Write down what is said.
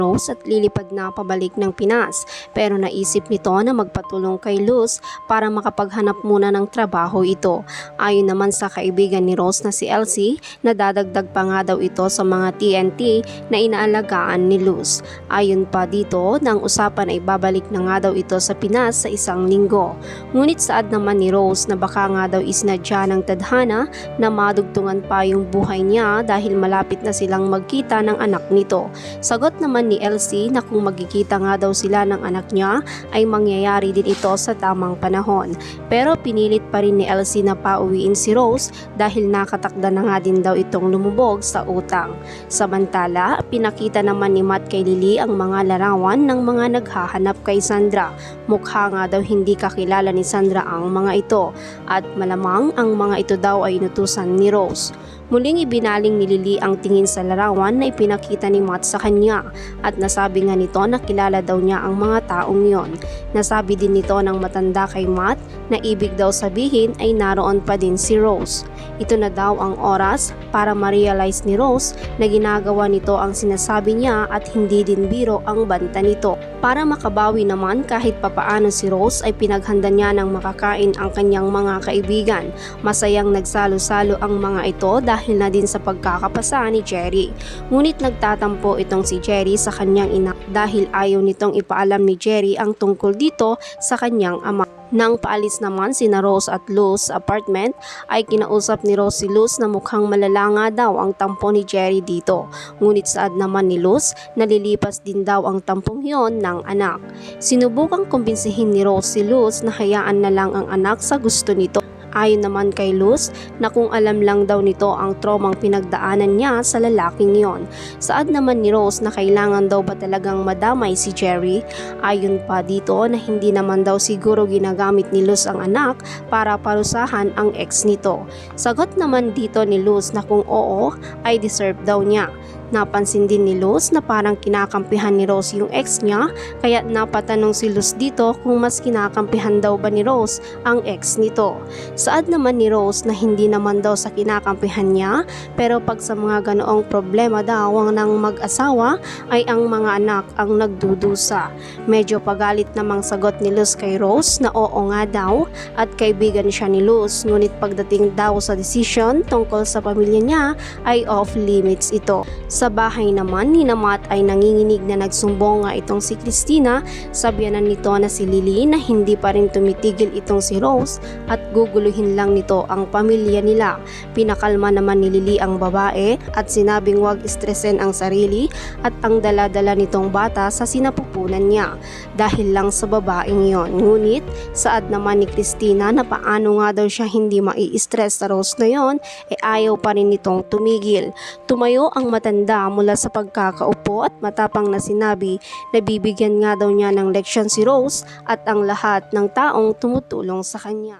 Rose at lilipad na pabalik ng Pinas, pero naisip nito na magpatulong kay Luz para makapaghanap muna ng trabaho ito. Ayon naman sa kaibigan ni Rose na si Elsie, nadadagdag pa nga daw ito sa mga TNT na inaalagaan ni Luz. Ayon pa dito, nang usapan ay babalik na nga daw ito sa Pinas sa isang linggo. Ngunit saad naman ni Rose na baka nga daw isinadya ng tadhana na madugtungan pa yung buhay niya dahil malapit na silang magkita ng anak nito. Sagot naman ni Elsie na kung magkikita nga daw sila ng anak niya ay mangyayari din ito sa tamang panahon. Pero pinilit pa rin ni Elsie na pauwiin si Rose dahil nakatakda na nga din daw itong lumubog sa utang. Samantala, pinakita naman ni Matt kay Lily ang mga larawan ng mga naghahanap kay Sandra. Mukha nga daw hindi kakilala ni Sandra ang mga ito at malamang ang mga ito daw ay inutusan ni Rose. Muling ibinaling ni Lily ang tingin sa larawan na ipinakita ni Matt sa kanya at nasabi nga nito na kilala daw niya ang mga taong yon. Nasabi din nito ng matanda kay Matt na ibig daw sabihin ay naroon pa din si Rose. Ito na daw ang oras para ma-realize ni Rose na ginagawa nito ang sinasabi niya at hindi din biro ang banta nito. Para makabawi naman kahit papaano si Rose ay pinaghanda niya ng makakain ang kanyang mga kaibigan. Masayang nagsalo-salo ang mga ito dahil na din sa pagkakapasa ni Jerry. Ngunit nagtatampo itong si Jerry sa kanyang ina dahil ayaw nitong ipaalam ni Jerry ang tungkol dito sa kanyang ama. Nang paalis naman sina Rose at Luz sa apartment ay kinausap ni Rose si Luz na mukhang malala nga daw ang tampo ni Jerry dito. Ngunit saad naman ni Luz nalilipas din daw ang tampong yon ng anak. Sinubukang kumbinsihin ni Rose si Luz na hayaan na lang ang anak sa gusto nito. Ayon naman kay Luz na kung alam lang daw nito ang traumang pinagdaanan niya sa lalaking yon. Saad naman ni Rose na kailangan daw ba talagang madamay si Jerry? Ayon pa dito na hindi naman daw siguro ginagamit ni Luz ang anak para parusahan ang ex nito. Sagot naman dito ni Luz na kung oo ay deserve daw niya. Napansin din ni Luz na parang kinakampihan ni Rose yung ex niya kaya napatanong si Luz dito kung mas kinakampihan daw ba ni Rose ang ex nito. Saad naman ni Rose na hindi naman daw sa kinakampihan niya pero pag sa mga ganoong problema daw ng mag-asawa ay ang mga anak ang nagdudusa. Medyo pagalit namang sagot ni Luz kay Rose na oo nga daw at kaibigan siya ni Luz, ngunit pagdating daw sa decision tungkol sa pamilya niya ay off limits ito. Sa bahay naman ni Matt ay nanginginig na nagsumbong nga itong si Christina, sabyanan nito na si Lily na hindi pa rin tumitigil itong si Rose at guguluhin lang nito ang pamilya nila. Pinakalma naman ni Lily ang babae at sinabing wag istresin ang sarili at ang dala-dala nitong bata sa sinapupunan niya dahil lang sa babaeng yon. Ngunit saad naman ni Christina na paano nga daw siya hindi mai-stress sa Rose na yon ayaw pa rin nitong tumigil. Tumayo ang matanda mula sa pagkakaupo at matapang na sinabi na bibigyan nga daw niya ng leksyon si Rose at ang lahat ng taong tumutulong sa kanya.